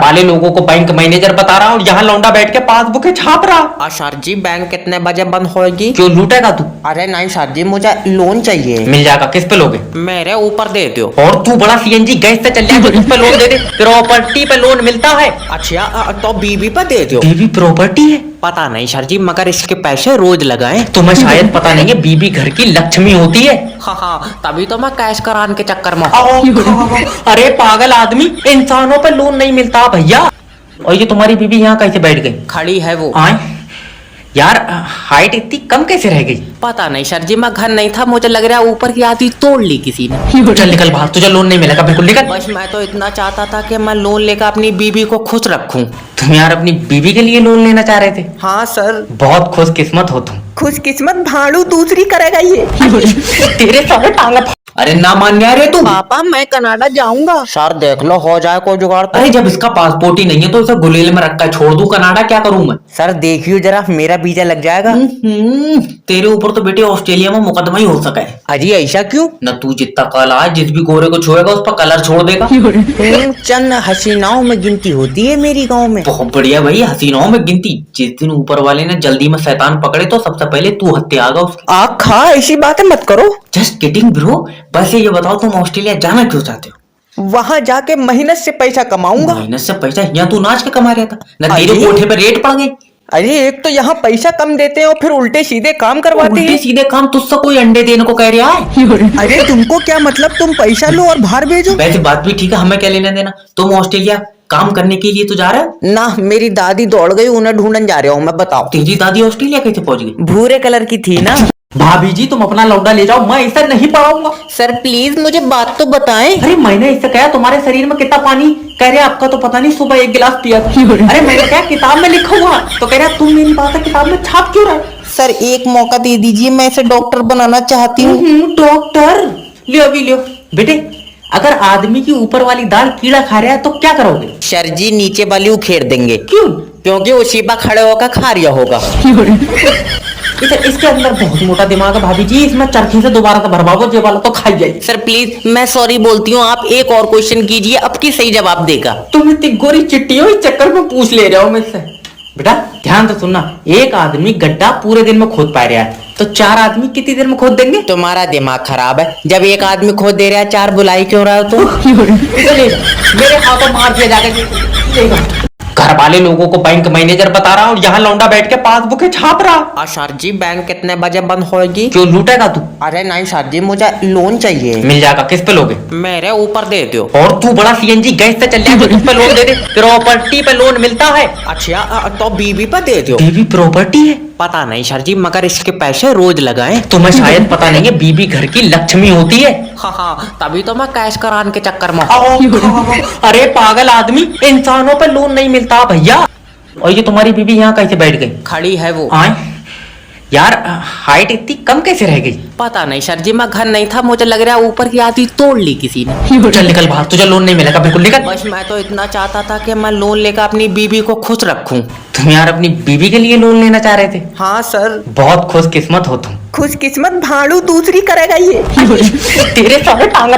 वाले लोगों को बैंक मैनेजर बता रहा हूँ, यहाँ लौंडा बैठ के पासबुक छाप रहा। सर जी बैंक कितने बजे बंद होगी? क्यों लूटेगा तू? अरे नहीं सर जी मुझे लोन चाहिए। मिल जाएगा, किस पे लोगे? मेरे ऊपर दे दो। और तू बड़ा सीएनजी गैस से चल जाएगा, उस पे लोन दे दे। प्रॉपर्टी पे लोन मिलता है। अच्छा तो बीबी पे दे दो। बीबी प्रॉपर्टी है? पता नहीं सर जी, मगर इसके पैसे रोज लगाए। तुम्हें शायद पता नहीं है, बीबी घर की लक्ष्मी होती है। हाँ तभी तो मैं कैश कराने के चक्कर में। अरे पागल आदमी, इंसानों पे लोन नहीं मिलता भैया। और ये तुम्हारी बीबी यहाँ कैसे बैठ गई? खड़ी है वो। आए यार, हाइट इतनी कम कैसे रह गई? पता नहीं सर जी, मैं घर नहीं था, मुझे लग रहा है ऊपर की आधी तोड़ ली किसी ने। चल निकल बाहर, तुझे लोन नहीं मिलेगा, बिल्कुल निकल। बस मैं तो इतना चाहता था कि मैं लोन लेकर अपनी बीबी को खुश रखूं। तुम यार अपनी बीबी के लिए लोन लेना चाह रहे थे? हाँ सर। बहुत खुशकिस्मत हो तुम। खुशकिस्मत भाड़ू दूसरी करेगा ये। तेरे सारे टांगा। अरे ना मान्या रे तू। पापा मैं कनाडा जाऊंगा। सर देख लो हो जाए कोई जुगाड़। अरे जब इसका पासपोर्ट ही नहीं है तो इसे गुलेल में रखकर छोड़ दूं, कनाडा क्या करूं मैं? सर देखियो जरा, मेरा वीजा लग जाएगा। तेरे ऊपर तो बेटे ऑस्ट्रेलिया में मुकदमा ही हो सका है। अजी ऐसा क्यों? न तू जितना कला है, जिस भी गोरे को छुएगा उस पर कलर छोड़ देगा। चंद हसीनाओं में गिनती होती है मेरी गांव में। बहुत बढ़िया भाई, हसीनाओं में गिनती। जिस दिन ऊपर वाले ने जल्दी में शैतान पकड़े तो सबसे पहले तू हत्या आगा उसकी। आप खा ऐसी बातें मत करो। Just kidding bro. बस ये बताओ तुम ऑस्ट्रेलिया जाना क्यों चाहते हो? वहाँ जाके मेहनत से पैसा कमाऊंगा। मेहनत से पैसा? यहाँ तू नाच के कमा रहा था ना, तेरे अरे! कोठे पे रेट पड़ गई। अरे एक तो यहाँ पैसा कम देते हैं और फिर उल्टे सीधे काम करवाते उल्टे हैं। सीधे काम तुझसे कोई अंडे देने को कह रहा है? अरे तुमको क्या मतलब, तुम पैसा लो और बाहर भेजो। वैसे बात भी ठीक है, हमें क्या लेना देना। तुम ऑस्ट्रेलिया काम करने के लिए तो जा रहे हो ना, मेरी दादी दौड़ गई, उन्हें ढूंढने जा रहा हूँ मैं। बताओ तेरी दादी ऑस्ट्रेलिया कैसे पहुंच गई? भूरे कलर की थी ना। भाभी जी तुम अपना लौंडा ले जाओ, मैं ऐसा नहीं पढ़ाऊंगा। सर प्लीज मुझे बात तो बताएं। अरे मैंने इससे कहा तुम्हारे शरीर में कितना पानी? कह रहे आपका तो पता नहीं, सुबह एक गिलास पिया था। अरे मैंने क्या किताब में लिखा हुआ, तो कह रहा तुम मेरी बात किताब में छाप क्यों रहे? सर एक मौका दे दीजिए, मैं इसे डॉक्टर बनाना चाहती हूँ। डॉक्टर? लियो अभी लियो। बेटे अगर आदमी की ऊपर वाली दाल कीड़ा खा रहा है तो क्या करोगे? सर जी नीचे वाली उखेड़ देंगे। क्यों? क्योंकि उसी पर खड़े होकर खा रहा होगा। इसके अंदर बहुत मोटा दिमाग है भाभी जी, इसमें चरखी से दोबारा से भरवाओ, जे वाला तो खाई जाए। सर प्लीज मैं सॉरी बोलती हूँ, आप एक और क्वेश्चन कीजिए, अब की सही जवाब देगा। तुम इतनी गोरी चिट्टी हो, इस चक्कर में पूछ ले रहे हो मुझसे। बेटा ध्यान से सुनना, एक आदमी गड्ढा पूरे दिन में खोद पा रहा है तो चार आदमी कितनी देर में खोद देंगे? तुम्हारा दिमाग खराब है, जब एक आदमी खोद दे रहा है चार बुलाई क्यों रहा हो तुम? मेरे हाथों मार दिया जाएगा। घर वाले लोगों को बैंक मैनेजर बता रहा हूँ, यहाँ लौंडा बैठ के पासबुक छाप रहा। सर जी बैंक कितने बजे बंद होगी? क्यों लूटेगा तू? अरे नहीं सर जी मुझे लोन चाहिए। मिल जाएगा, किस पे लोगे? मेरे ऊपर दे दो। और तू बड़ा सीएनजी गैस से चल जाएगा, उस पे लोन दे दे। प्रॉपर्टी पे लोन मिलता है। अच्छा तो बीबी पे दे दो। बीबी प्रॉपर्टी है? पता नहीं सर जी, मगर इसके पैसे रोज लगाए। तुम्हें शायद पता नहीं है, बीबी घर की लक्ष्मी होती है। हाँ तभी तो मैं कैश कराने के चक्कर में। अरे पागल आदमी, इंसानों पे लोन नहीं मिलता भैया। और ये तुम्हारी बीबी यहाँ कैसे बैठ गई? खड़ी है वो। आए यार, हाइट इतनी कम कैसे रह गई? पता नहीं सर जी, मैं घर नहीं था, मुझे लग रहा है ऊपर की आधी तोड़ ली किसी ने। चल निकल बाहर, तुझे लोन नहीं मिलेगा, बिल्कुल निकल। बस मैं तो इतना चाहता था कि मैं लोन लेकर अपनी बीबी को खुश रखूं। तुम यार अपनी बीबी के लिए लोन लेना चाह रहे थे? हाँ सर। बहुत खुशकिस्मत हो तुम। खुशकिस्मत भाड़ू दूसरी करेगा ये। तेरे सारे टांगा